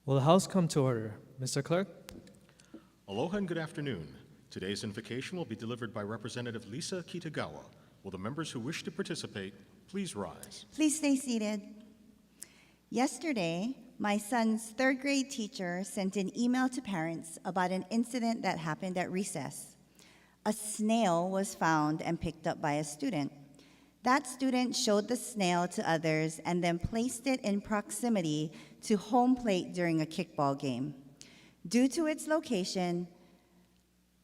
Will the House come to order? Mr. Clerk? Aloha and good afternoon. Today's invocation will be delivered by Representative Lisa Kitagawa. Will the members who wish to participate please rise? Please stay seated. Yesterday, my son's third grade teacher sent an email to parents about an incident that happened at recess. A snail was found and picked up by a student. That student showed the snail to others and then placed it in proximity to home plate during a kickball game. Due to its location,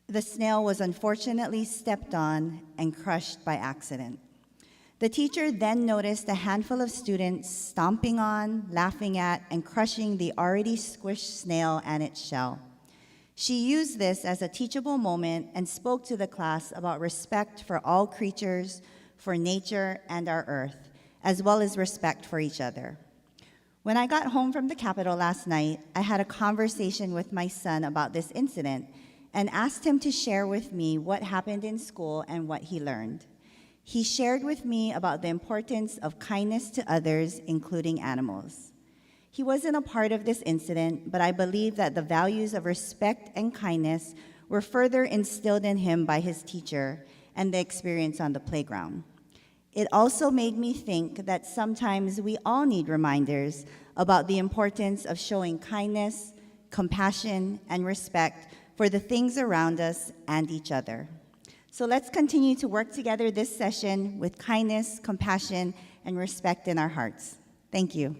the snail was unfortunately stepped on and crushed by accident. The teacher then noticed a handful of students stomping on, laughing at, and crushing the already squished snail and its shell. She used this as a teachable moment and spoke to the class about respect for all creatures, for nature and our earth, as well as respect for each other. When I got home from the Capitol last night, I had a conversation with my son about this incident and asked him to share with me what happened in school and what he learned. He shared with me about the importance of kindness to others, including animals. He wasn't a part of this incident, but I believe that the values of respect and kindness were further instilled in him by his teacher and the experience on the playground. It also made me think that sometimes we all need reminders about the importance of showing kindness, compassion, and respect for the things around us and each other. So let's continue to work together this session with kindness, compassion, and respect in our hearts. Thank you.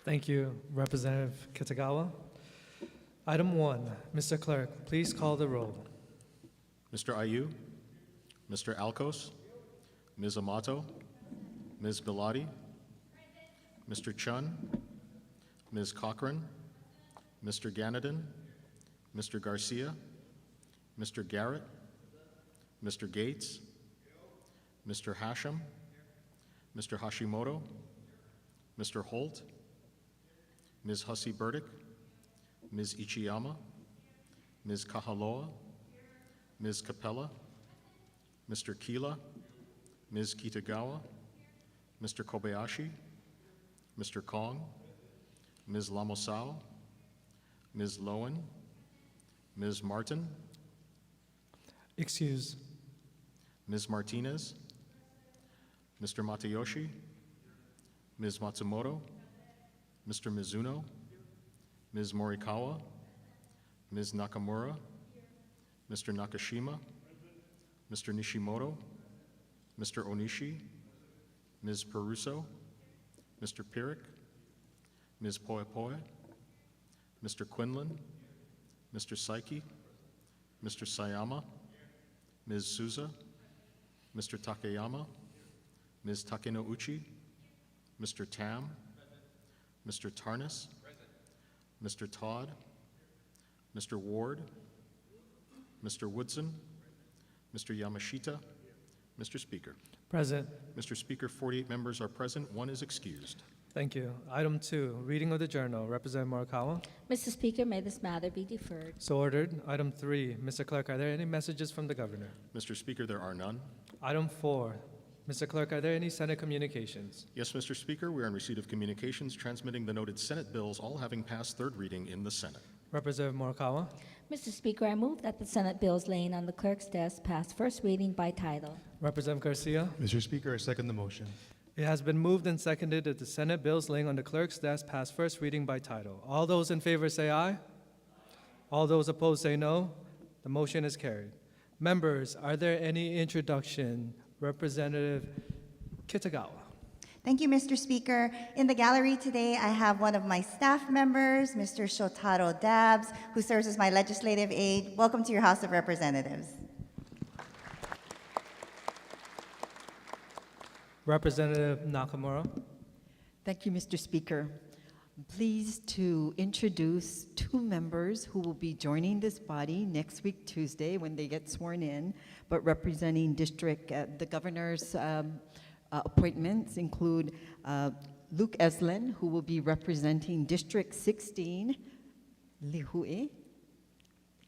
Thank you, Representative Kitagawa. Item 1, Mr. Clerk, please call the roll. Mr. Ayu, Mr. Alcos, Ms. Amato, Ms. Bellotti, Mr. Chun, Ms. Cochran, Mr. Ganadin, Mr. Garcia, Mr. Garrett, Mr. Gates, Mr. Hashem, Mr. Hashimoto, Mr. Holt, Ms. Hussey Burdick, Ms. Ichiyama, Ms. Kahaloa, Ms. Capella, Mr. Kila, Ms. Kitagawa, Mr. Kobayashi, Mr. Kong, Ms. Lamosao, Ms. Lowen, Ms. Martin, Excuse. Ms. Martinez, Mr. Matayoshi, Ms. Matsumoto, Mr. Mizuno, Ms. Morikawa, Ms. Nakamura, Mr. Nakashima, Mr. Nishimoto, Mr. Onishi, Ms. Peruso, Mr. Pirik, Ms. Poepoe, Mr. Quinlan, Mr. Saiki, Mr. Sayama, Ms. Souza, Mr. Takeyama, Ms. Takenouchi, Mr. Tam, Mr. Tarnas, Mr. Todd, Mr. Ward, Mr. Woodson, Mr. Yamashita, Mr. Speaker. Present. Mr. Speaker, 48 members are present, 1 is excused. Thank you. Item 2, reading of the journal. Representative Morikawa. Mr. Speaker, may this matter be deferred. So ordered. Item 3, Mr. Clerk, are there any messages from the governor? Mr. Speaker, there are none. Item 4, Mr. Clerk, are there any Senate communications? Yes, Mr. Speaker, we are in receipt of communications transmitting the noted Senate bills, all having passed third reading in the Senate. Representative Morikawa. Mr. Speaker, I move that the Senate bills laying on the clerk's desk pass first reading by title. Representative Garcia. Mr. Speaker, I second the motion. It has been moved and seconded that the Senate bills laying on the clerk's desk pass first reading by title. All those in favor say aye. All those opposed say no. The motion is carried. Members, are there any introduction? Representative Kitagawa. Thank you, Mr. Speaker. In the gallery today, I have one of my staff members, Mr. Shotaro Dabbs, who serves as my legislative aide. Welcome to your House of Representatives. Representative Nakamura. Thank you, Mr. Speaker. I'm pleased to introduce 2 members who will be joining this body next week, Tuesday, when they get sworn in, but representing the governor's appointments include Luke Eslin, who will be representing District 16, Lihue.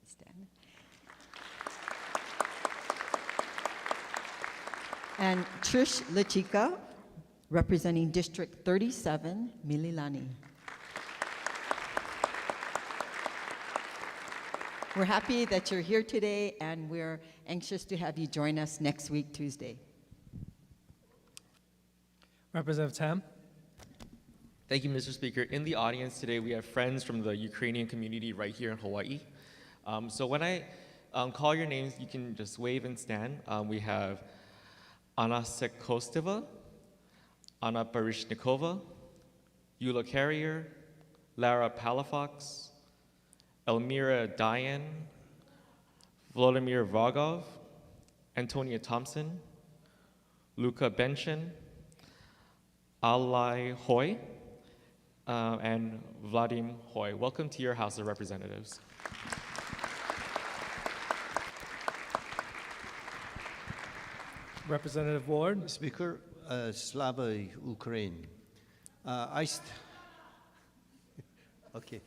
Stand. And Trish Lachika, representing District 37, Mililani. We're happy that you're here today, and we're anxious to have you join us next week, Tuesday. Representative Tam. Thank you, Mr. Speaker. In the audience today, we have friends from the Ukrainian community right here in Hawaii. So when I call your names, you can just wave and stand. We have Anna Sekosteva, Anna Barishnikova, Eula Carrier, Lara Palafox, Elmira Dayan, Vladimir Vagov, Antonia Thompson, Luca Benshin, Alai Hoy, and Vladim Hoy. Welcome to your House of Representatives. Representative Ward. Speaker, Slava Ukraine. Okay.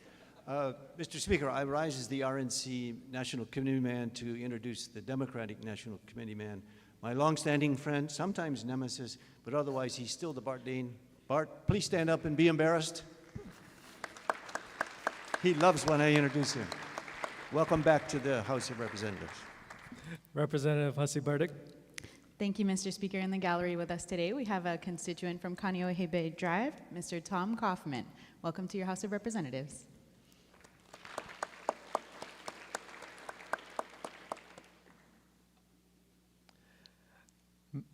Mr. Speaker, I rise as the RNC National Committeeman to introduce the Democratic National Committeeman, my longstanding friend, sometimes nemesis, but otherwise he's still the Bart Dane. Bart, please stand up and be embarrassed. He loves when I introduce him. Welcome back to the House of Representatives. Representative Hussey Burdick. Thank you, Mr. Speaker. In the gallery with us today, we have a constituent from Kaneohe Bay Drive, Mr. Tom Kaufman. Welcome to your House of Representatives.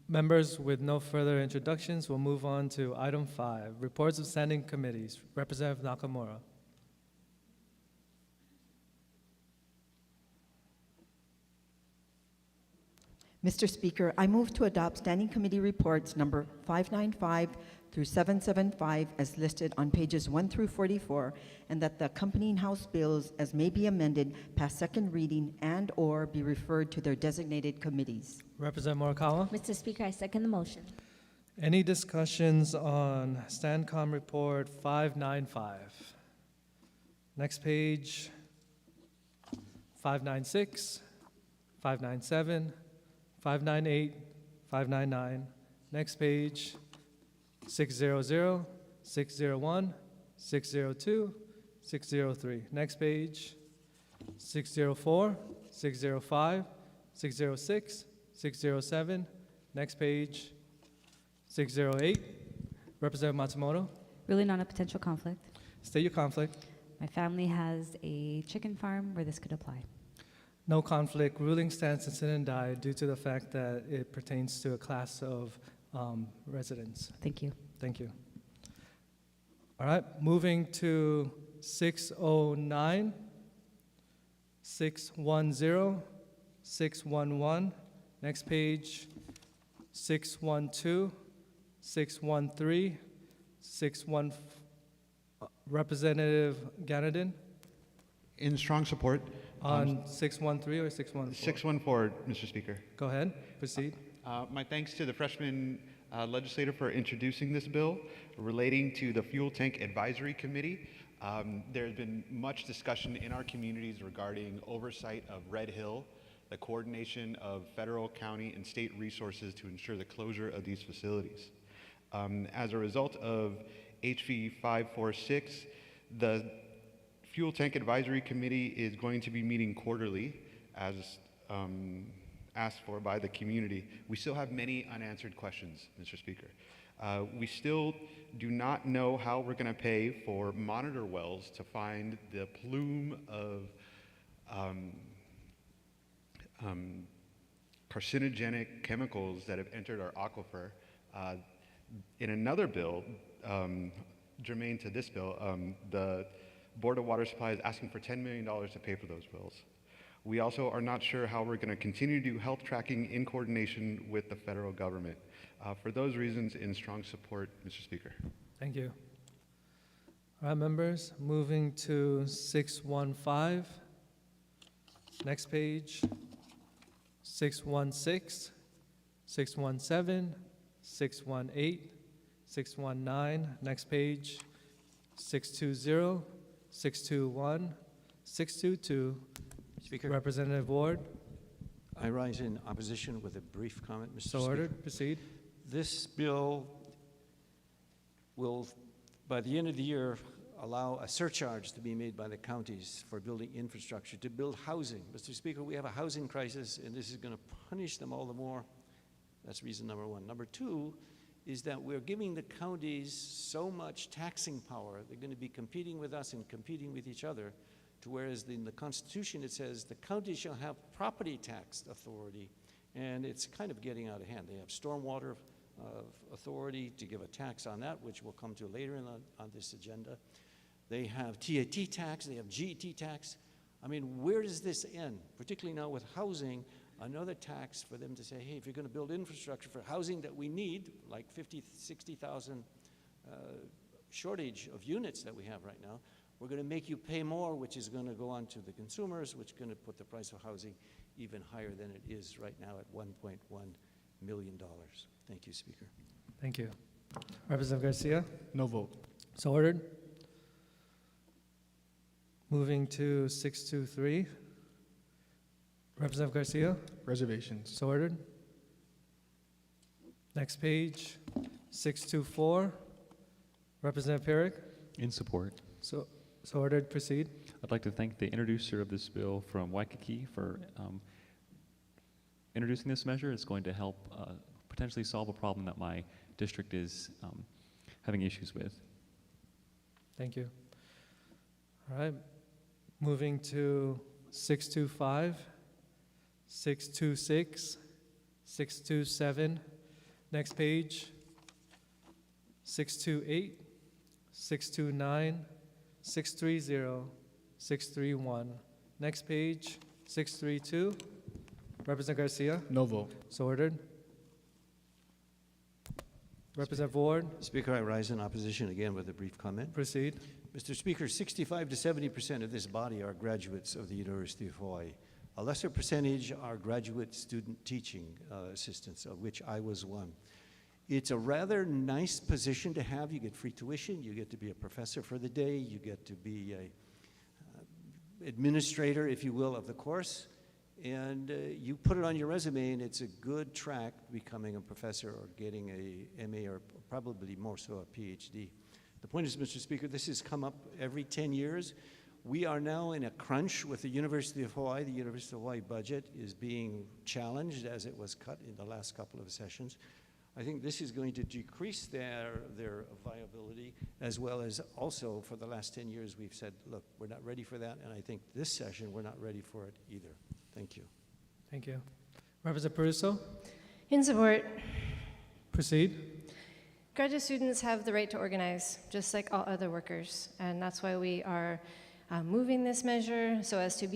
Members, with no further introductions, we'll move on to item 5, reports of standing committees. Representative Nakamura. Mr. Speaker, I move to adopt Standing Committee Reports number 595 through 775 as listed on pages 1 through 44, and that the accompanying House bills as may be amended pass second reading and/or be referred to their designated committees. Representative Morikawa. Mr. Speaker, I second the motion. Any discussions on Standcom Report 595? Next page, 596, 597, 598, 599. Next page, 600, 601, 602, 603. Next page, 604, 605, 606, 607. Next page, 608. Representative Matsumoto. Really not a potential conflict. State your conflict. My family has a chicken farm where this could apply. No conflict. Ruling stands and sit and die due to the fact that it pertains to a class of residents. Thank you. Thank you. All right, moving to 609, 610, 611. Next page, 612, 613, 614. Representative Ganadin In strong support. on 613 or 614? 614, Mr. Speaker. Go ahead, proceed. My thanks to the freshman legislator for introducing this bill relating to the Fuel Tank Advisory Committee. There has been much discussion in our communities regarding oversight of Red Hill, the coordination of federal, county, and state resources to ensure the closure of these facilities. As a result of HV 546, the Fuel Tank Advisory Committee is going to be meeting quarterly as asked for by the community. We still have many unanswered questions, Mr. Speaker. We still do not know how we're going to pay for monitor wells to find the plume of carcinogenic chemicals that have entered our aquifer. In another bill, germane to this bill, the Board of Water Supply is asking for $10 million to pay for those bills. We also are not sure how we're going to continue to do health tracking in coordination with the federal government. For those reasons, in strong support, Mr. Speaker. Thank you. All right, members, moving to 615. Next page, 616, 617, 618, 619. Next page, 620, 621, 622. Speaker, Representative Ward, I rise in opposition with a brief comment, Mr. so Speaker. ordered. Proceed. This bill will, by the end of the year, allow a surcharge to be made by the counties for building infrastructure, to build housing. Mr. Speaker, we have a housing crisis, and this is going to punish them all the more. That's reason number one. Number two is that we're giving the counties so much taxing power, they're going to be competing with us and competing with each other, to whereas in the Constitution it says the county shall have property tax authority, and it's kind of getting out of hand. They have stormwater authority to give a tax on that, which we'll come to later on this agenda. They have TAT tax, they have GET tax. I mean, where does this end? Particularly now with housing, another tax for them to say, hey, if you're going to build infrastructure for housing that we need, like 50, 60,000 shortage of units that we have right now, we're going to make you pay more, which is going to go on to the consumers, which is going to put the price of housing even higher than it is right now at $1.1 million. Thank you, Speaker. Thank you. Representative Garcia? No vote. So ordered. Moving to 623. Representative Garcia? Reservations. So ordered. Next page, 624. Representative Perrick? In support. So ordered. Proceed. I'd like to thank the introducer of this bill from Waikiki for introducing this measure. It's going to help potentially solve a problem that my district is having issues with. Thank you. All right. Moving to 625, 626, 627. Next page, 628, 629, 630, 631. Next page, 632. Representative Garcia? No vote. So ordered. Representative Ward? Speaker, I rise in opposition again with a brief comment. Proceed. Mr. Speaker, 65 to 70% of this body are graduates of the University of Hawaii. A lesser percentage are graduate student teaching assistants, of which I was one. It's a rather nice position to have. You get free tuition, you get to be a professor for the day, you get to be a administrator, if you will, of the course, and you put it on your resume, and it's a good track becoming a professor or getting a MA or probably more so a PhD. The point is, Mr. Speaker, this has come up every 10 years. We are now in a crunch with the University of Hawaii. The University of Hawaii budget is being challenged as it was cut in the last couple of sessions. I think this is going to decrease their viability, as well as also for the last 10 years we've said, look, we're not ready for that, and I think this session we're not ready for it either. Thank you. Thank you. Representative Peruso? In support. Proceed. Graduate students have the right to organize, just like all other workers, and that's why we are moving this measure so as to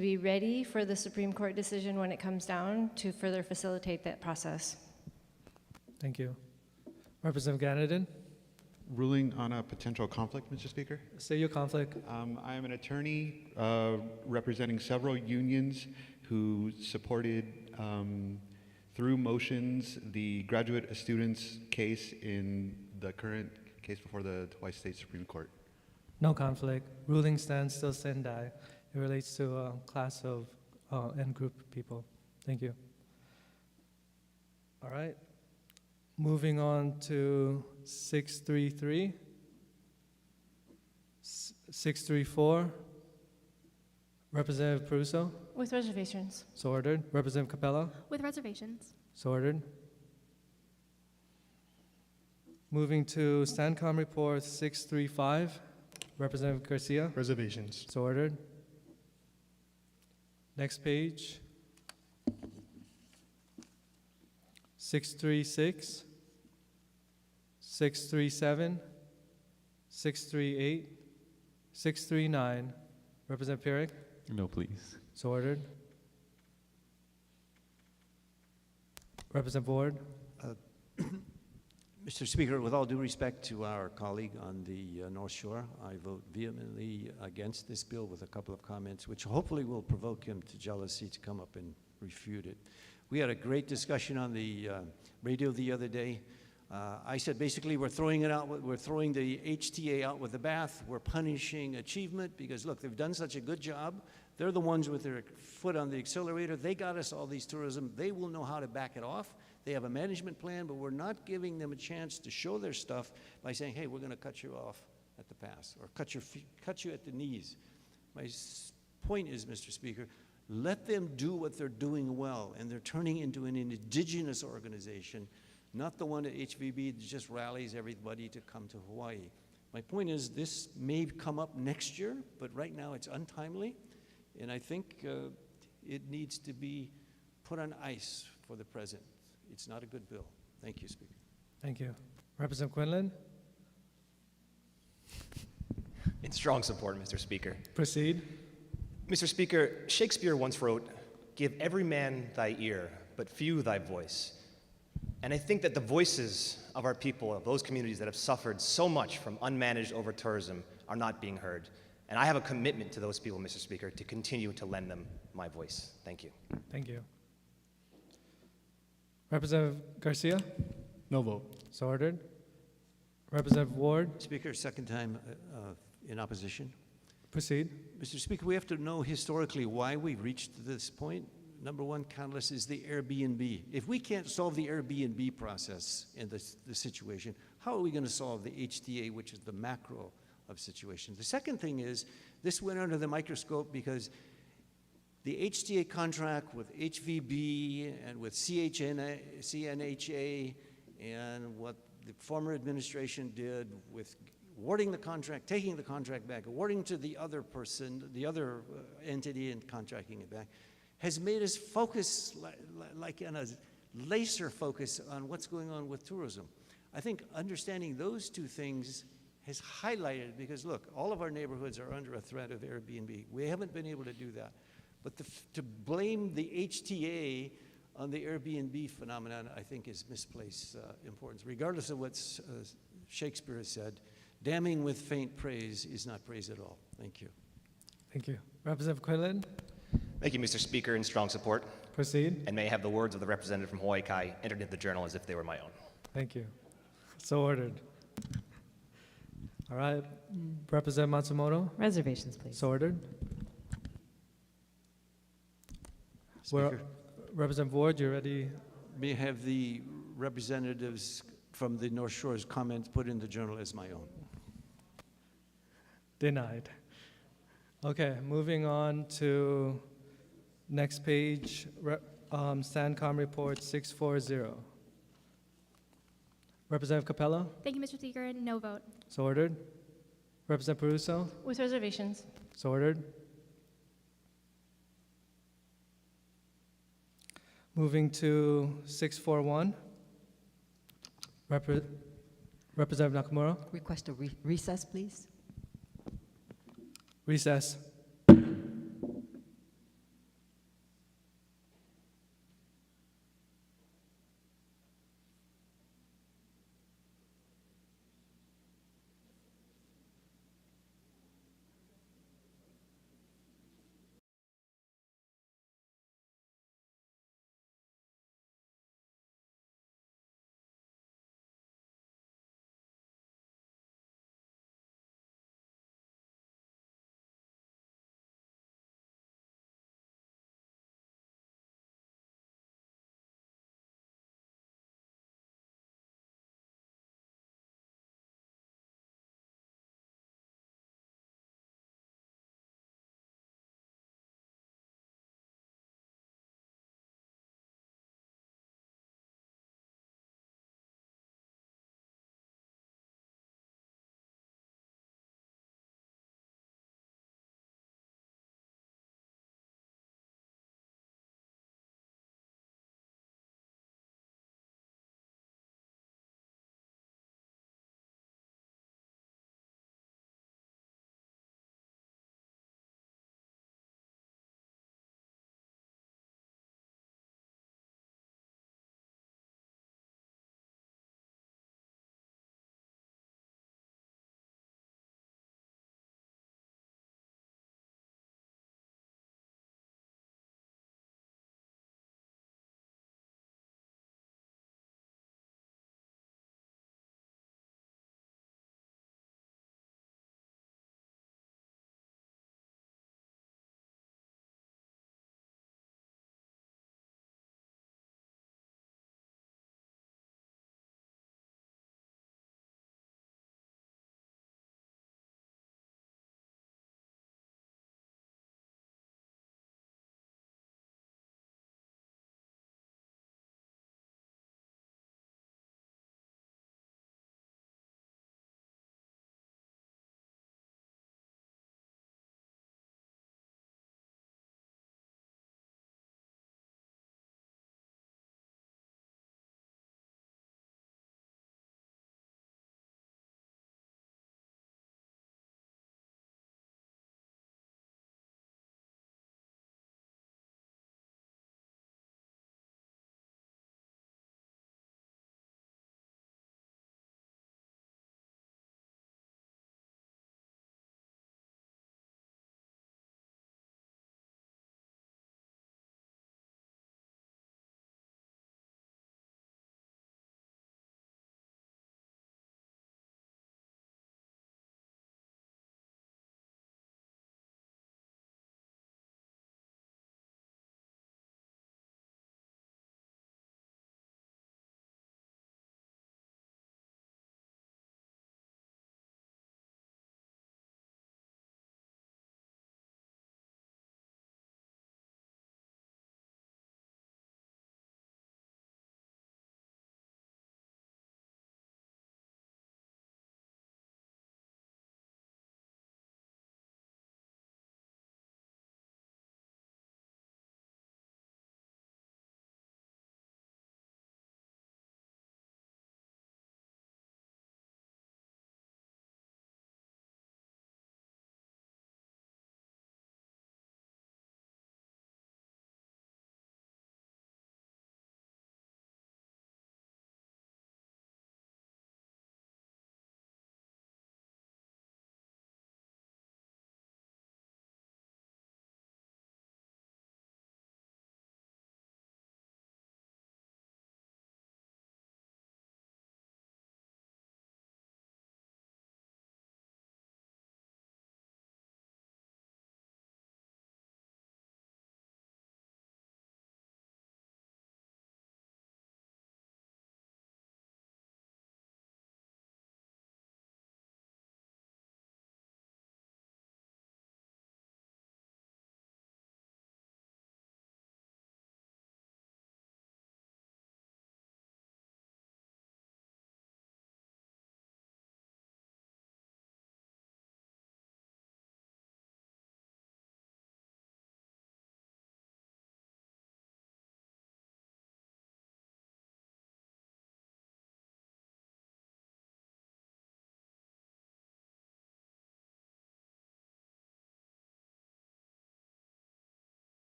be ready for the Supreme Court decision when it comes down to further facilitate that process. Thank you. Representative Ganadin? Ruling on a potential conflict, Mr. Speaker. Say your conflict. I am an attorney representing several unions who supported through motions the graduate students case in the current case before the Hawaii State Supreme Court. No conflict. Ruling stands still sendai. It relates to a class of and group of people. Thank you. All right. Moving on to 633, 634. Representative Peruso? With reservations. So ordered. Representative Capella? With reservations. So ordered. Moving to STANCOM report 635. Representative Garcia? Reservations. So ordered. Next page. 636, 637, 638, 639. Representative Perrick? No, please. So ordered. Representative Ward? Mr. Speaker, with all due respect to our colleague on the North Shore, I vote vehemently against this bill with a couple of comments, which hopefully will provoke him to jealousy to come up and refute it. We had a great discussion on the radio the other day. I said basically we're throwing it out, we're throwing the HTA out with the bath, we're punishing achievement because look, they've done such a good job. They're the ones with their foot on the accelerator. They got us all these tourism. They will know how to back it off. They have a management plan, but we're not giving them a chance to show their stuff by saying, hey, we're going to cut you off at the pass or cut you at the knees. My point is, Mr. Speaker, let them do what they're doing well, and they're turning into an indigenous organization, not the one at HVB that just rallies everybody to come to Hawaii. My point is, this may come up next year, but right now it's untimely, and I think it needs to be put on ice for the present. It's not a good bill. Thank you, Speaker. Thank you. Representative Quinlan, In strong support, Mr. Speaker. proceed. Mr. Speaker, Shakespeare once wrote, "Give every man thy ear, but few thy voice." And I think that the voices of our people, of those communities that have suffered so much from unmanaged over-tourism, are not being heard. And I have a commitment to those people, Mr. Speaker, to continue to lend them my voice. Thank you. Thank you. Representative Garcia, No vote. so ordered. Representative Ward, Speaker, second time in opposition. proceed. Mr. Speaker, we have to know historically why we reached this point. Number one catalyst is the Airbnb. If we can't solve the Airbnb process and the situation, how are we going to solve the HTA, which is the macro of situation? The second thing is, this went under the microscope because the HTA contract with HVB and with CNHA and what the former administration did with awarding the contract, taking the contract back, awarding to the other person, the other entity and contracting it back, has made us focus like in a laser focus on what's going on with tourism. I think understanding those two things has highlighted, because look, all of our neighborhoods are under a threat of Airbnb. We haven't been able to do that. But to blame the HTA on the Airbnb phenomenon, I think, is misplaced importance. Regardless of what Shakespeare has said, damning with faint praise is not praise at all. Thank you. Thank you. Representative Quinlan, Thank you, Mr. Speaker, in strong support. proceed. And may I have the words of the representative from Hawaii Kai entered into the journal as if they were my own. Thank you. So ordered. All right. Representative Matsumoto, Reservations, please. so ordered. We're- Speaker, Representative Ward, you ready? may I have the representatives from the North Shore's comments put in the journal as my own? Denied. Okay, moving on to next page, STANCOM report 640. Representative Capella, Thank you, Mr. Speaker. No vote. so ordered. Representative Peruso, With reservations. so ordered. Moving to 641. Representative Nakamura, Request a recess, please. recess.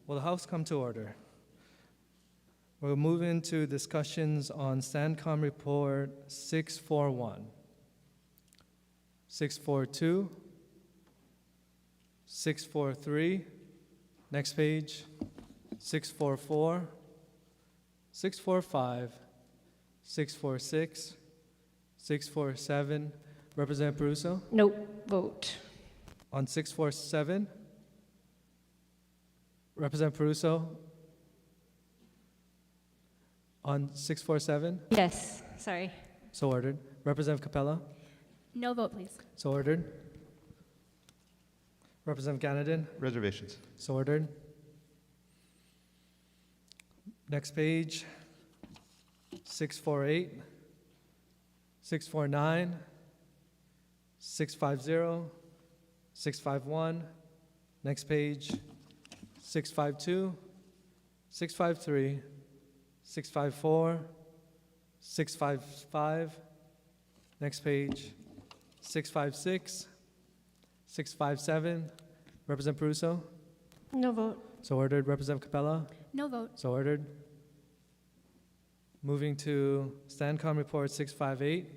Will the House come to order? We'll move into discussions on STANCOM Report 641, 642, 643, next page, 644, 645, 646, 647. Representative Peruso? No vote. On 647, Representative Peruso? On 647? Yes, sorry. So ordered. Representative Capella? No vote, please. So ordered. Representative Ganadin? Reservations. So ordered. Next page, 648, 649, 650, 651. Next page, 652, 653, 654, 655. Next page, 656, 657. Representative Peruso? No vote. So ordered. Representative Capella? No vote. So ordered. Moving to STANCOM Report 658.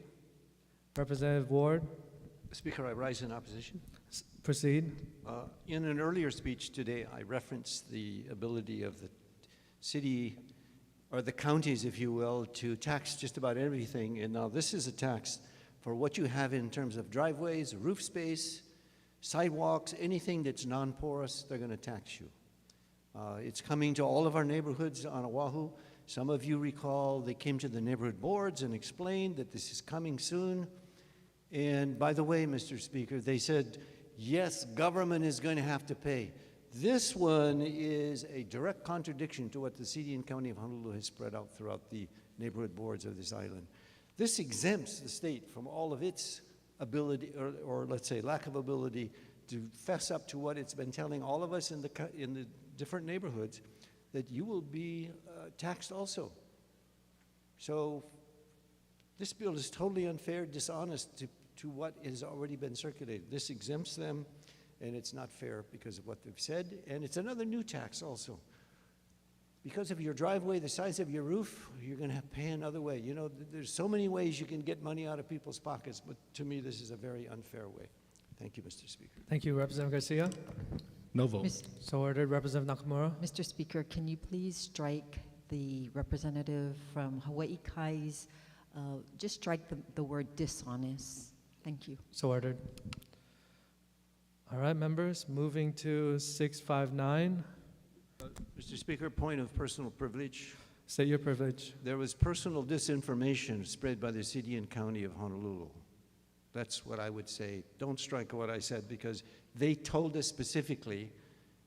Representative Ward, Speaker, I rise in opposition. proceed. In an earlier speech today, I referenced the ability of the city, or the counties, if you will, to tax just about everything. And now this is a tax for what you have in terms of driveways, roof space, sidewalks, anything that's non-porous, they're going to tax you. It's coming to all of our neighborhoods on Oahu. Some of you recall they came to the neighborhood boards and explained that this is coming soon. And by the way, Mr. Speaker, they said, yes, government is going to have to pay. This one is a direct contradiction to what the city and county of Honolulu has spread out throughout the neighborhood boards of this island. This exempts the state from all of its ability, or let's say lack of ability, to fess up to what it's been telling all of us in the different neighborhoods, that you will be taxed also. So this bill is totally unfair, dishonest to what has already been circulated. This exempts them, and it's not fair because of what they've said, and it's another new tax also. Because of your driveway, the size of your roof, you're going to have to pay another way. You know, there's so many ways you can get money out of people's pockets, but to me, this is a very unfair way. Thank you, Mr. Speaker. Thank you. Representative Garcia? No vote. So ordered. Representative Nakamura? Mr. Speaker, can you please strike the representative from Hawaii Kai's, just strike the word dishonest. Thank you. So ordered. All right, members, moving to 659. Mr. Speaker, point of personal privilege. State your privilege. There was personal disinformation spread by the city and county of Honolulu. That's what I would say. Don't strike what I said, because they told us specifically,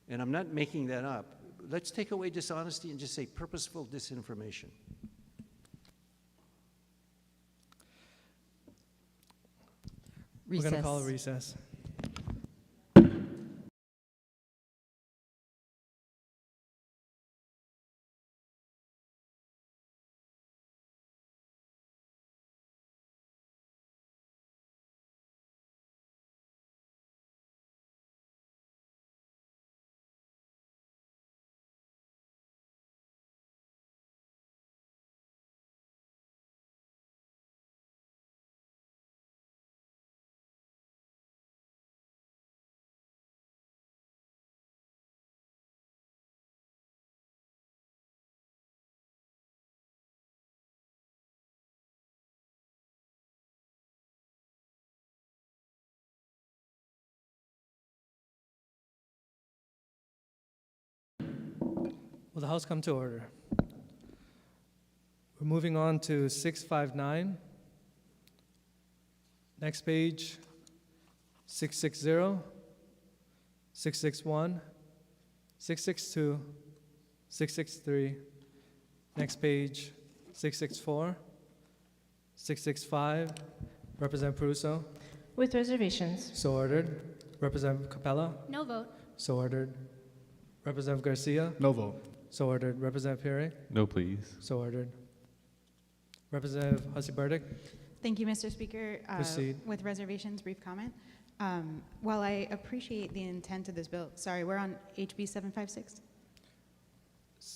and I'm not making that up. Let's take away dishonesty and just say purposeful disinformation. We're going to call a recess. Will the House come to order? We're moving on to 659. Next page, 660, 661, 662, 663. Next page, 664, 665. Representative Peruso? With reservations. So ordered. Representative Capella? No vote. So ordered. Representative Garcia? No vote. So ordered. Representative Perry? No, please. So ordered. Representative Hussey Burdick? Thank you, Mr. Speaker. Proceed. With reservations, brief comment. While I appreciate the intent of this bill, sorry, we're on HB 756?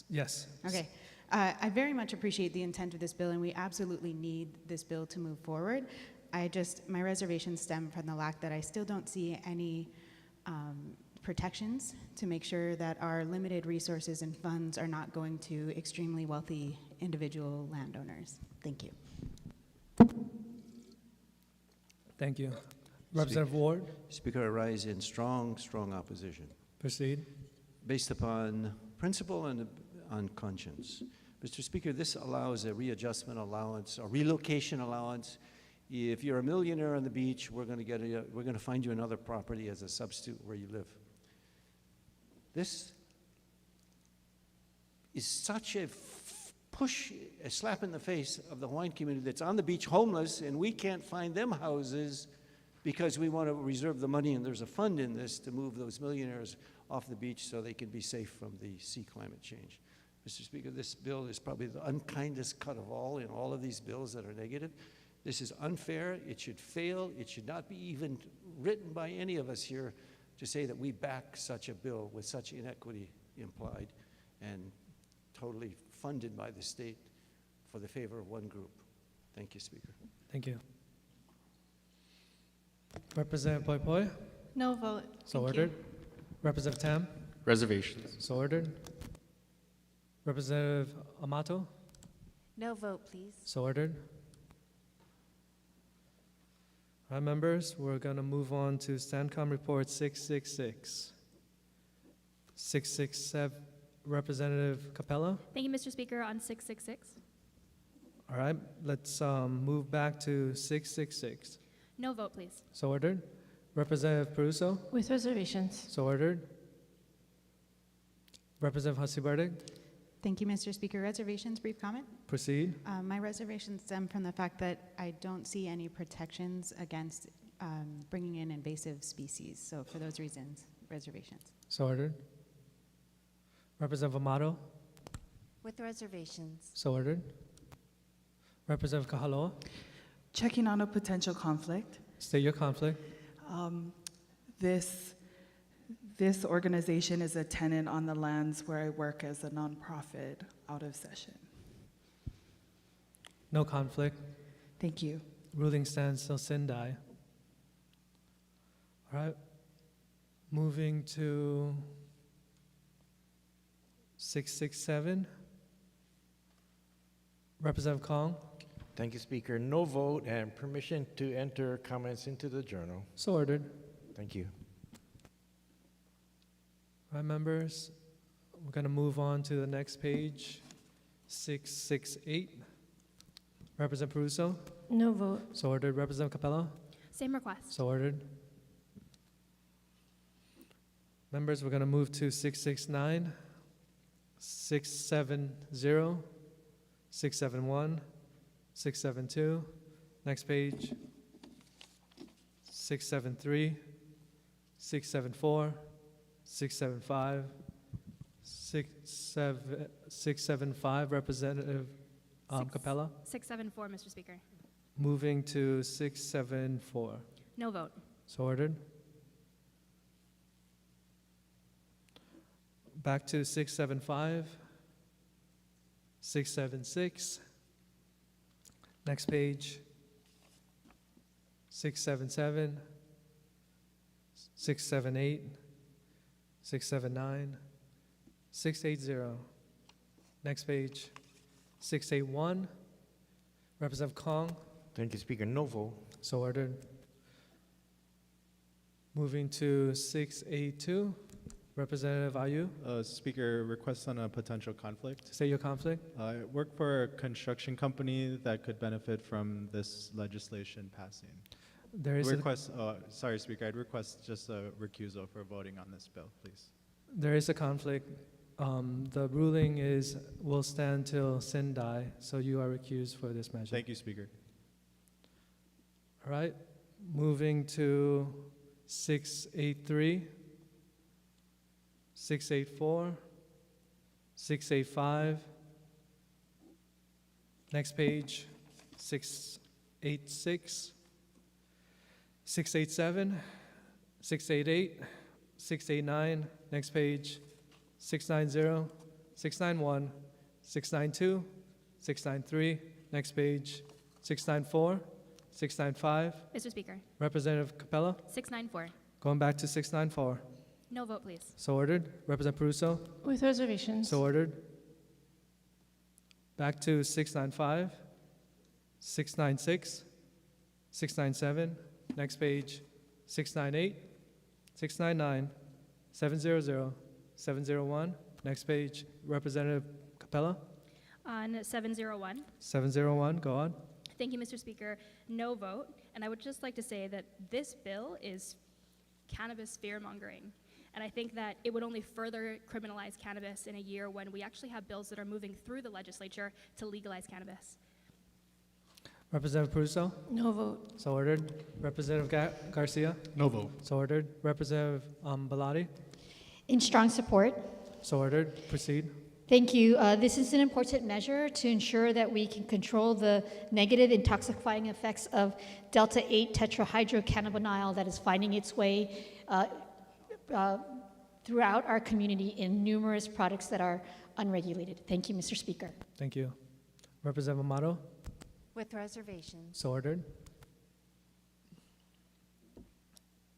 Yes. Okay. I very much appreciate the intent of this bill, and we absolutely need this bill to move forward. My reservations stem from the lack that I still don't see any protections to make sure that our limited resources and funds are not going to extremely wealthy individual landowners. Thank you. Thank you. Representative Ward, Speaker, I rise in strong opposition, proceed. based upon principle and on conscience. Mr. Speaker, this allows a readjustment allowance, a relocation allowance. If you're a millionaire on the beach, we're going to find you another property as a substitute where you live. This is such a push, a slap in the face of the Hawaiian community that's on the beach homeless, and we can't find them houses because we want to reserve the money, and there's a fund in this to move those millionaires off the beach so they can be safe from the sea climate change. Mr. Speaker, this bill is probably the unkindest cut of all in all of these bills that are negative. This is unfair. It should fail. It should not be even written by any of us here to say that we back such a bill with such inequity implied and totally funded by the state for the favor of one group. Thank you, Speaker. Thank you. Representative Poi Poi, No vote. so Thank you. ordered. Representative Tam, Reservations. so ordered. Representative Amato, No vote, please. so ordered. All right, members, we're going to move on to STANCOM Report 666. 667, Representative Capella. Thank you, Mr. Speaker. On 666. All right, let's move back to 666. No vote, please. So ordered. Representative Peruso, With reservations. so ordered. Representative Hasibardig, Thank you, Mr. Speaker. Reservations, brief comment. proceed. My reservations stem from the fact that I don't see any protections against bringing in invasive species. So for those reasons, reservations. So ordered. Representative Amato, With reservations. so ordered. Representative Kahaloa, Checking on a potential conflict. state your conflict. This organization is a tenant on the lands where I work as a nonprofit out of session. No conflict. Thank you. Ruling stands till sin die. All right. Moving to 667. Representative Kong, Thank you, Speaker. No vote and permission to enter comments into the journal. so ordered. Thank you. All right, members, we're going to move on to the next page, 668. Representative Peruso, No vote. so ordered. Representative Capella, Same request. so ordered. Members, we're going to move to 669, 670, 671, 672. Next page, 673, 674, 675, 675, Representative Capella. 674, Mr. Speaker. Moving to 674. No vote. So ordered. Back to 675, 676. Next page, 677, 678, 679, 680. Next page, 681. Representative Kong, Thank you, Speaker. No vote. so ordered. Moving to 682. Representative Ayu, Speaker, request on a potential conflict. state your conflict. I work for a construction company that could benefit from this legislation passing. There is Sorry, Speaker, I'd request just a recusal for voting on this bill, please. There is a conflict. The ruling will stand till sin die, so you are recused for this measure. Thank you, Speaker. All right, moving to 683, 684, 685. Next page, 686, 687, 688, 689. Next page, 690, 691, 692, 693. Next page, 694, 695. Mr. Speaker, Representative Capella. 694. Going back to 694. No vote, please. So ordered. Representative Peruso. With reservations. So ordered. Back to 695, 696, 697. Next page, 698, 699, 700, 701. Next page, Representative Capella. On 701. 701, go on. Thank you, Mr. Speaker. No vote. And I would just like to say that this bill is cannabis fear-mongering. And I think that it would only further criminalize cannabis in a year when we actually have bills that are moving through the legislature to legalize cannabis. Representative Peruso. No vote. So ordered. Representative Garcia. No vote. So ordered. Representative Bellotti. In strong support. So ordered. Proceed. Thank you. This is an important measure to ensure that we can control the negative intoxifying effects of delta-8 tetrahydrocannabinol that is finding its way throughout our community in numerous products that are unregulated. Thank you, Mr. Speaker. Thank you. Representative Amato. With reservations. So ordered.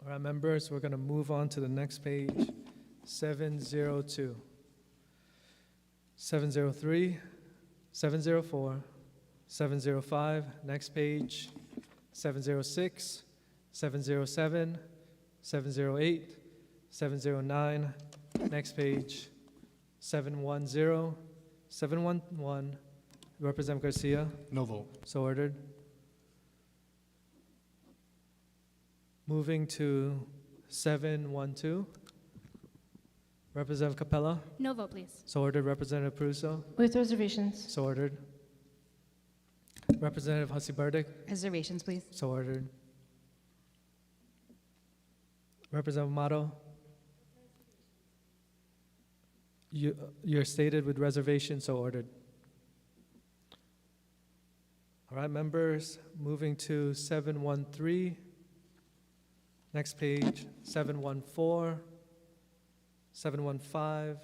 All right, members, we're going to move on to the next page. 702, 703, 704, 705. Next page. 706, 707, 708, 709. Next page. 710, 711. Representative Garcia. No vote. So ordered. Moving to 712. Representative Capella. No vote, please. So ordered. Representative Peruso. With reservations. So ordered. Representative Hasibardik. Reservations, please. So ordered. Representative Amato. You're stated with reservation, so ordered. All right, members, moving to 713. Next page, 714, 715,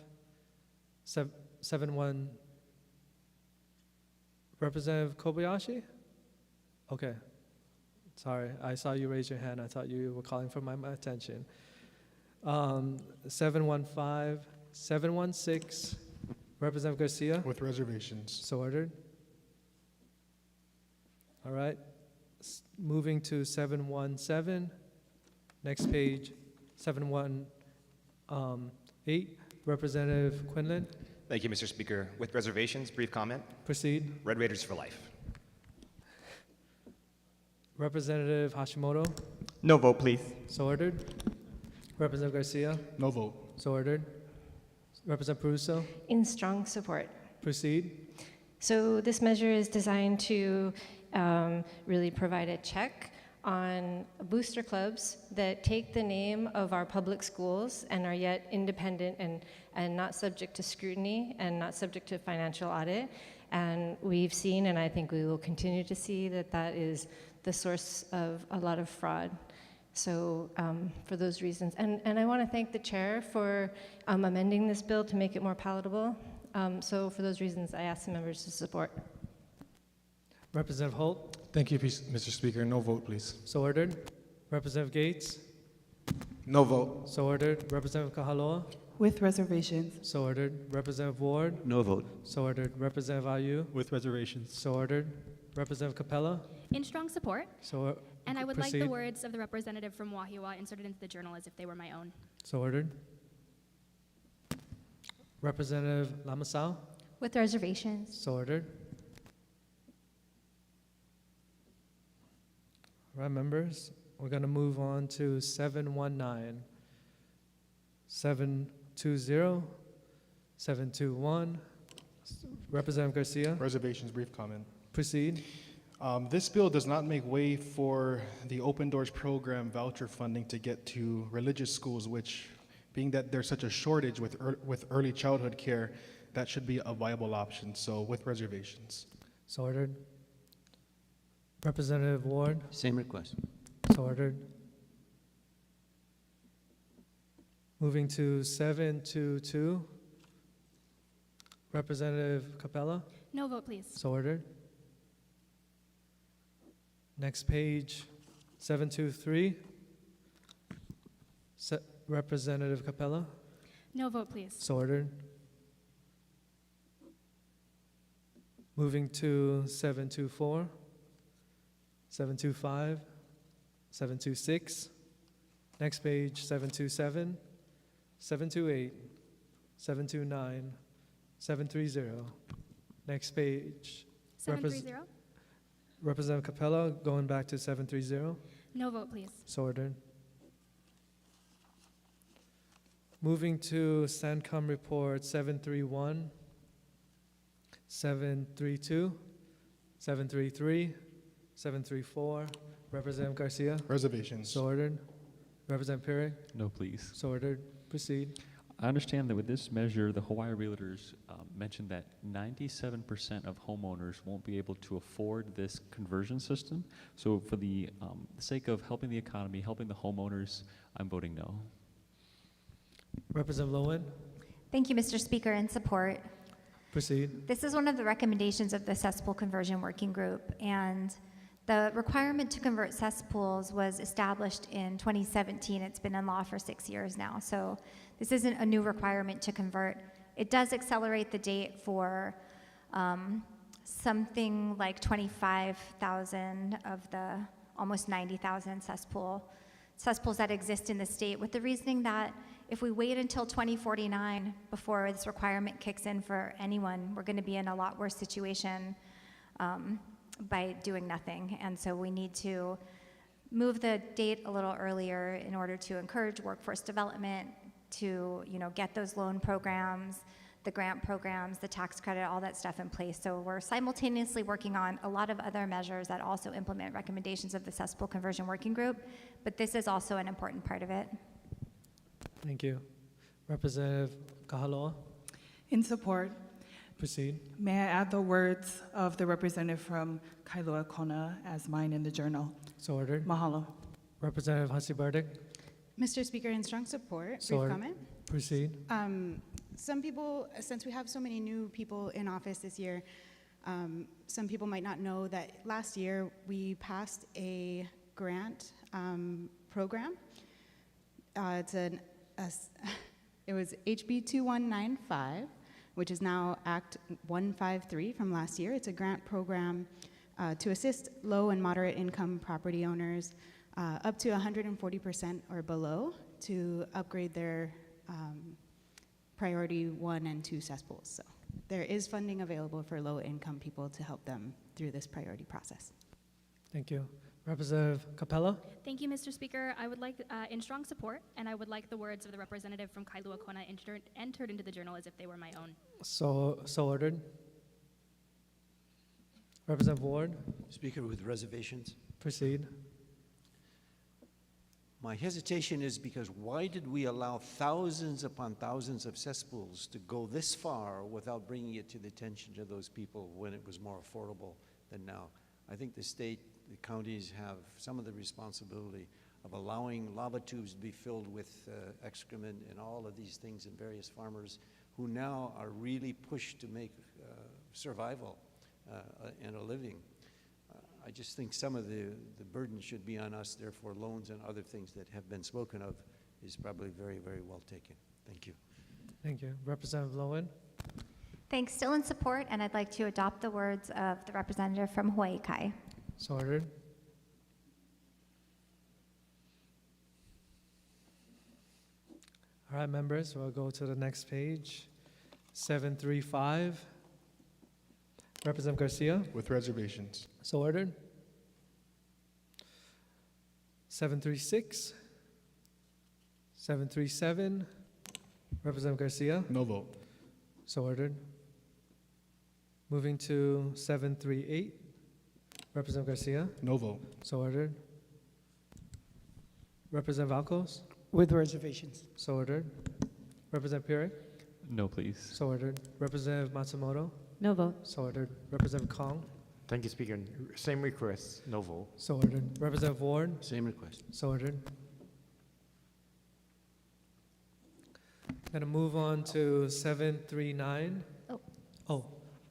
71. Representative Kobayashi? Okay. Sorry, I saw you raise your hand. I thought you were calling for my attention. 715, 716. Representative Garcia? With reservations. So ordered. All right. Moving to 717. Next page, 718. Representative Quinlan. Thank you, Mr. Speaker. With reservations, brief comment. Proceed. Red Raiders for life. Representative Hashimoto. No vote, please. So ordered. Representative Garcia. No vote. So ordered. Representative Peruso. In strong support. Proceed. So this measure is designed to really provide a check on booster clubs that take the name of our public schools and are yet independent and not subject to scrutiny and not subject to financial audit. And we've seen, and I think we will continue to see, that that is the source of a lot of fraud. So for those reasons, and I want to thank the chair for amending this bill to make it more palatable. So for those reasons, I ask the members to support. Representative Holt. Thank you, Mr. Speaker. No vote, please. So ordered. Representative Gates. No vote. So ordered. Representative Kahaloa. With reservations. So ordered. Representative Ward. No vote. So ordered. Representative Ayu. With reservations. So ordered. Representative Capella. In strong support. So And I would like the proceed. words of the representative from Wahiawa inserted into the journal as if they were my own. So ordered. Representative Lamasau. With reservations. So ordered. All right, members, we're going to move on to 719, 720, 721. Representative Garcia. Reservations, brief comment. Proceed. This bill does not make way for the Open Doors program voucher funding to get to religious schools, which, being that there's such a shortage with early childhood care, that should be a viable option. So with reservations. So ordered. Representative Ward. Same request. So ordered. Moving to 722. Representative Capella? No vote, please. So ordered. Next page, 723. Representative Capella? No vote, please. So ordered. Moving to 724, 725, 726. Next page, 727, 728, 729, 730. Next page. 730. Representative Capella, going back to 730. No vote, please. So ordered. Moving to SANCOM report 731, 732, 733, 734. Representative Garcia. Reservations. So ordered. Representative Perry. No, please. So ordered. Proceed. I understand that with this measure, the Hawaii Realtors mentioned that 97% of homeowners won't be able to afford this conversion system. So for the sake of helping the economy, helping the homeowners, I'm voting no. Representative Lowen. Thank you, Mr. Speaker, in support. Proceed. This is one of the recommendations of the cesspool conversion working group, and the requirement to convert cesspools was established in 2017. It's been in law for 6 years now, so this isn't a new requirement to convert. It does accelerate the date for something like 25,000 of the almost 90,000 cesspools that exist in the state, with the reasoning that if we wait until 2049 before this requirement kicks in for anyone, we're going to be in a lot worse situation by doing nothing. And so we need to move the date a little earlier in order to encourage workforce development, to get those loan programs, the grant programs, the tax credit, all that stuff in place. So we're simultaneously working on a lot of other measures that also implement recommendations of the cesspool conversion working group, but this is also an important part of it. Thank you. Representative Kahaloa. In support. Proceed. May I add the words of the representative from Kailua Kona as mine in the journal? So ordered. Mahalo. Representative Hasi Bardick. Mr. Speaker, in strong support. So Brief ordered. comment. Proceed. Some people, since we have so many new people in office this year, some people might not know that last year we passed a grant program. It was HB 2195, which is now Act 153 from last year. It's a grant program to assist low and moderate income property owners up to 140% or below to upgrade their priority 1 and 2 cesspools. So there is funding available for low income people to help them through this priority process. Thank you. Representative Capella. Thank you, Mr. Speaker. I would like, in strong support, and I would like the words of the representative from Kailua Kona entered into the journal as if they were my own. So ordered. Representative Ward. Speaker, with reservations. Proceed. My hesitation is because why did we allow thousands upon thousands of cesspools to go this far without bringing it to the attention of those people when it was more affordable than now? I think the state, the counties have some of the responsibility of allowing lava tubes to be filled with excrement and all of these things, and various farmers who now are really pushed to make survival and a living. I just think some of the burden should be on us, therefore loans and other things that have been spoken of is probably very, very well taken. Thank you. Thank you. Representative Lowen. Thanks. Still in support, and I'd like to adopt the words of the representative from Hawaii Kai. So ordered. All right, members, we'll go to the next page. 735. Representative Garcia. With reservations. So ordered. 736. 737. Representative Garcia. No vote. So ordered. Moving to 738. Representative Garcia. No vote. So ordered. Representative Valcos. With reservations. So ordered. Representative Pierre. No, please. So ordered. Representative Matsumoto. No vote. So ordered. Representative Kong. Thank you, Speaker. Same request, no vote. So ordered. Representative Ward. Same request. So ordered. Going to move on to 739. Oh, Oh,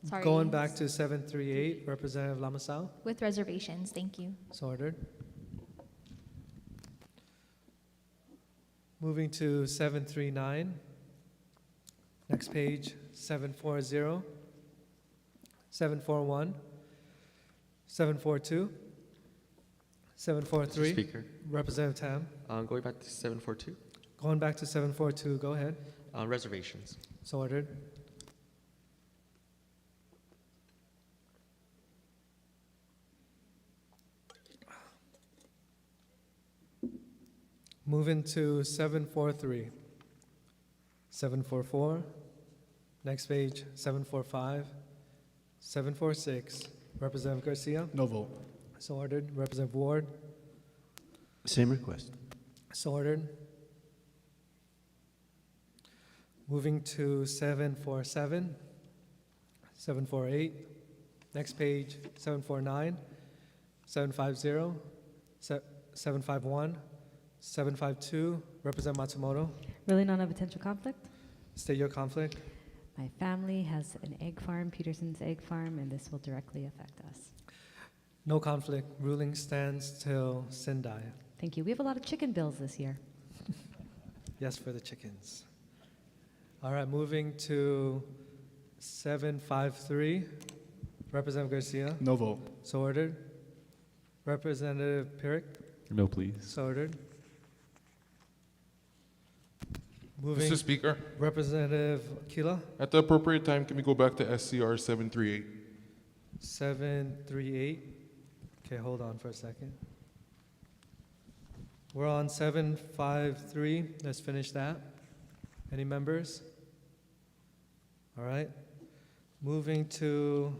Sorry. going back to 738, Representative Lamasau. With reservations, thank you. So ordered. Moving to 739. Next page, 740, 741, 742, 743. Mr. Speaker. Representative Tam. Going back to 742. Going back to 742, go ahead. Reservations. So ordered. Moving to 743, 744, next page, 745, 746, Representative Garcia. No vote. So ordered. Representative Ward. Same request. So ordered. Moving to 747, 748, next page, 749, 750, 751, 752, Representative Matsumoto. Really not a potential conflict? State your conflict. My family has an egg farm, Peterson's Egg Farm, and this will directly affect us. No conflict. Ruling stands till Sendai. Thank you. We have a lot of chicken bills this year. Yes, for the chickens. All right, moving to 753, Representative Garcia. No vote. So ordered. Representative Pirik. No, please. So ordered. Moving. Mr. Speaker, Representative Kila. at the appropriate time, can we go back to SCR 738? 738. Okay, hold on for a second. We're on 753. Let's finish that. Any members? All right. Moving to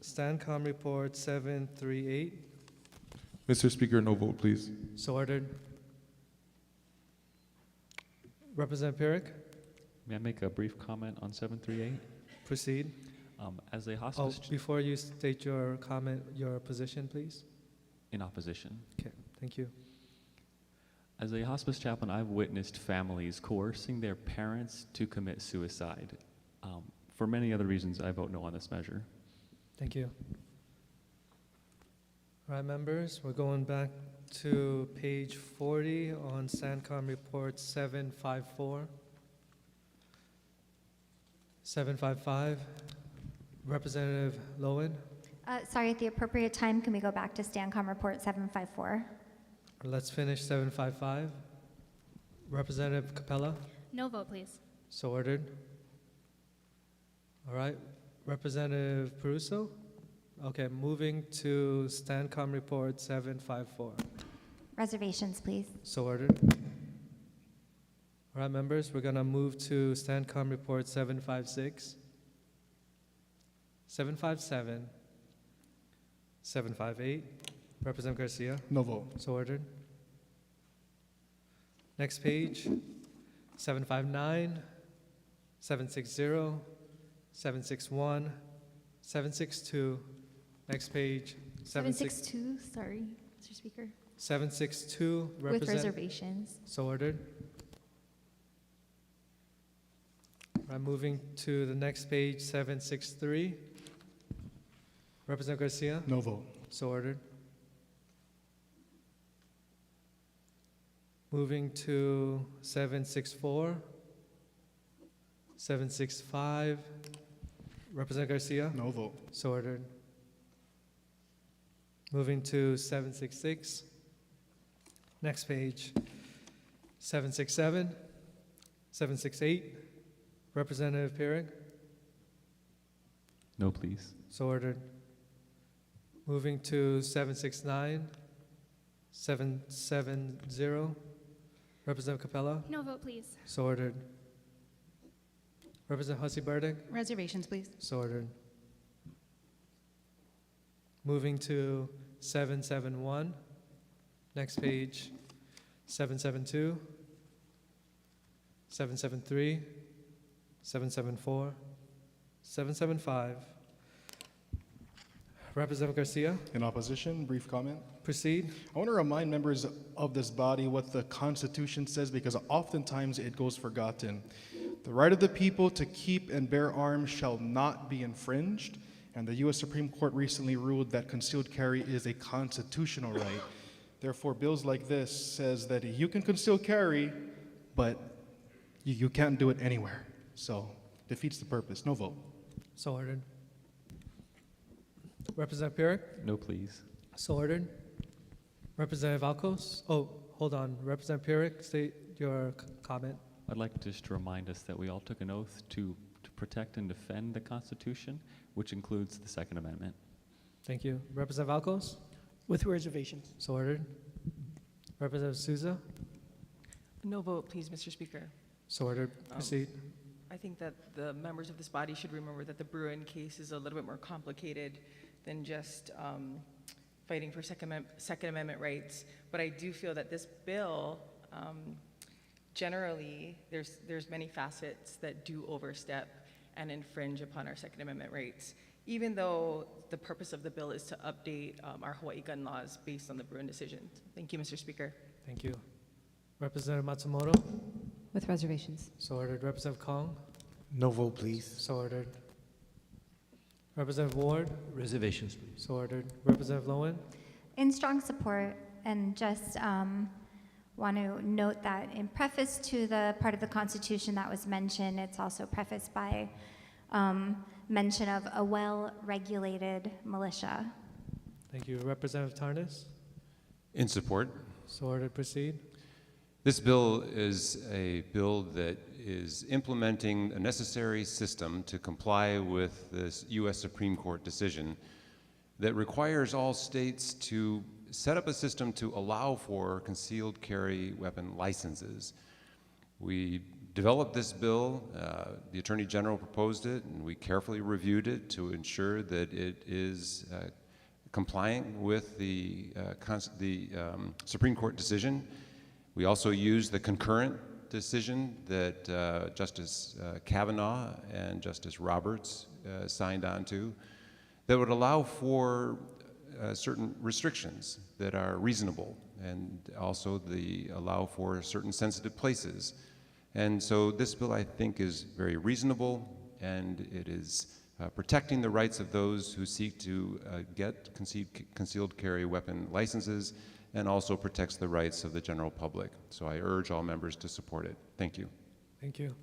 Stancom report 738. Mr. Speaker, no vote, please. So ordered. Representative Pirik, May I make a brief comment on 738? proceed. As a Oh, hospice before you state your comment, your position, please. in opposition. Okay, thank you. As a hospice chaplain, I've witnessed families coercing their parents to commit suicide. For many other reasons, I vote no on this measure. Thank you. All right, members, we're going back to page 40 on Stancom report 754. 755, Representative Lowen. Sorry, at the appropriate time, can we go back to Stancom Report 754? Let's finish 755. Representative Capella. No vote, please. So ordered. All right, Representative Peruso. Okay, moving to Stancom report 754. Reservations, please. So ordered. All right, members, we're gonna move to Stancom report 756, 757, 758. Representative Garcia. No vote. So ordered. Next page, 759, 760, 761, 762. Next page, 762, sorry, Mr. Speaker. 762. With reservations. So ordered. I'm moving to the next page, 763. Representative Garcia. No vote. So ordered. Moving to 764, 765. Representative Garcia. No vote. So ordered. Moving to 766. Next page, 767, 768. Representative Pirig. No, please. So ordered. Moving to 769, 770. Representative Capella. No vote, please. So ordered. Representative Hussey Burdick. Reservations, please. So ordered. Moving to 771. Next page, 772, 773, 774, 775. Representative Garcia. In opposition, brief comment. Proceed. I want to remind members of this body what the Constitution says because oftentimes it goes forgotten. The right of the people to keep and bear arms shall not be infringed, and the U.S. Supreme Court recently ruled that concealed carry is a constitutional right. Therefore, bills like this says that you can conceal carry, but you can't do it anywhere. So, defeats the purpose. No vote. So ordered. Representative Pierick? No, please. So ordered. Representative Alcos? Oh, hold on. Representative Pierick, state your comment. I'd like just to remind us that we all took an oath to protect and defend the Constitution, which includes the Second Amendment. Thank you. Representative Alcos? With reservations. So ordered. Representative Souza? No vote, please, Mr. Speaker. So ordered. Proceed. I think that the members of this body should remember that the Bruin case is a little bit more complicated than just fighting for Second Amendment rights. But I do feel that this bill, generally, there's many facets that do overstep and infringe upon our Second Amendment rights, even though the purpose of the bill is to update our Hawaii gun laws based on the Bruin decision. Thank you, Mr. Speaker. Thank you. Representative Matsumoto? With reservations. So ordered. Representative Kong? No vote, please. So ordered. Representative Ward? Reservations, please. So ordered. Representative Lowen? In strong support, and just want to note that in preface to the part of the Constitution that was mentioned, it's also prefaced by mention of a well-regulated militia. Thank you. Representative Tarnas? In support. So ordered. Proceed. This bill is a bill that is implementing a necessary system to comply with this U.S. Supreme Court decision that requires all states to set up a system to allow for concealed carry weapon licenses. We developed this bill, the Attorney General proposed it, and we carefully reviewed it to ensure that it is compliant with the Supreme Court decision. We also used the concurrent decision that Justice Kavanaugh and Justice Roberts signed on to that would allow for certain restrictions that are reasonable and also allow for certain sensitive places. And so this bill, I think, is very reasonable, and it is protecting the rights of those who seek to get concealed carry weapon licenses, and also protects the rights of the general public. So I urge all members to support it. Thank you. Thank you.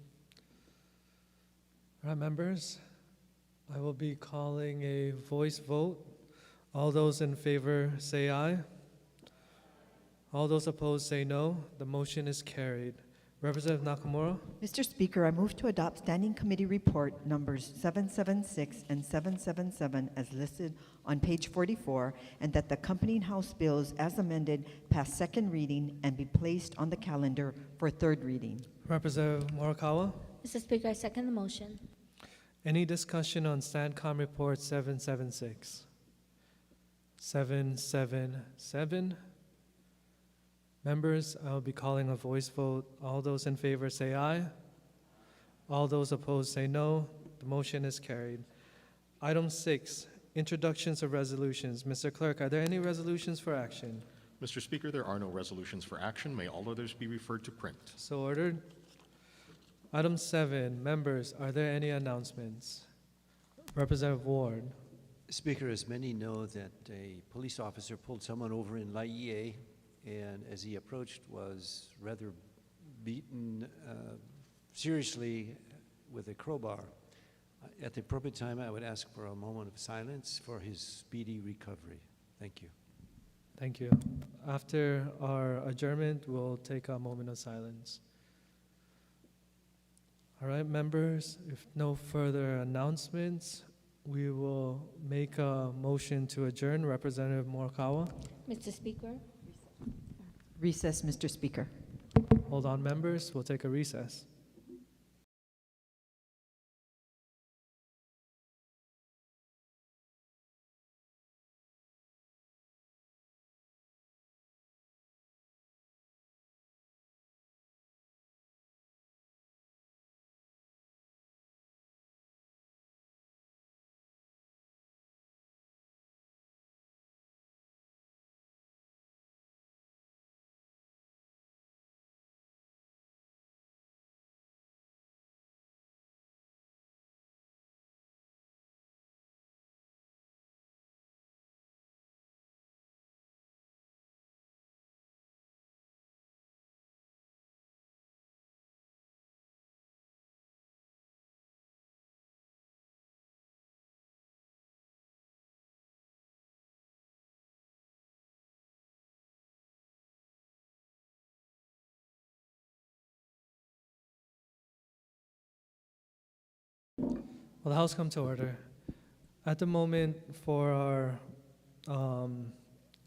All right, members, I will be calling a voice vote. All those in favor say aye. All those opposed say no. The motion is carried. Representative Nakamura? Mr. Speaker, I move to adopt Standing Committee Report numbers 776 and 777 as listed on page 44, and that the accompanying House bills as amended pass second reading and be placed on the calendar for third reading. Representative Morikawa? Mr. Speaker, I second the motion. Any discussion on STANCOM Report 776? 777? Members, I will be calling a voice vote. All those in favor say aye. All those opposed say no. The motion is carried. Item 6, introductions of resolutions. Mr. Clerk, are there any resolutions for action? Mr. Speaker, there are no resolutions for action. May all others be referred to print. So ordered. Item 7, members, are there any announcements? Representative Ward. Speaker, as many know that a police officer pulled someone over in Laie, and as he approached was rather beaten seriously with a crowbar. At the appropriate time, I would ask for a moment of silence for his speedy recovery. Thank you. Thank you. After our adjournment, we'll take a moment of silence. All right, members, if no further announcements, we will make a motion to adjourn. Representative Morikawa. Mr. Speaker. Recess, Mr. Speaker. Hold on, members. We'll take a recess. Will the House come to order? At the moment, for our,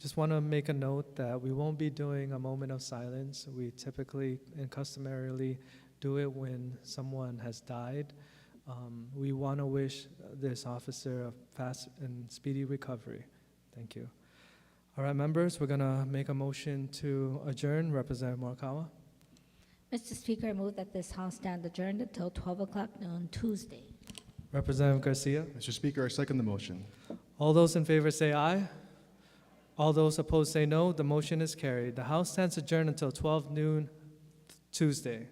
just want to make a note that we won't be doing a moment of silence. We typically and customarily do it when someone has died. We want to wish this officer a fast and speedy recovery. Thank you. All right, members, we're going to make a motion to adjourn. Representative Morikawa. Mr. Speaker, I move that this House stand adjourned until 12 o'clock noon Tuesday. Representative Garcia. Mr. Speaker, I second the motion. All those in favor say aye. All those opposed say no. The motion is carried. The House stands adjourned until 12 noon Tuesday.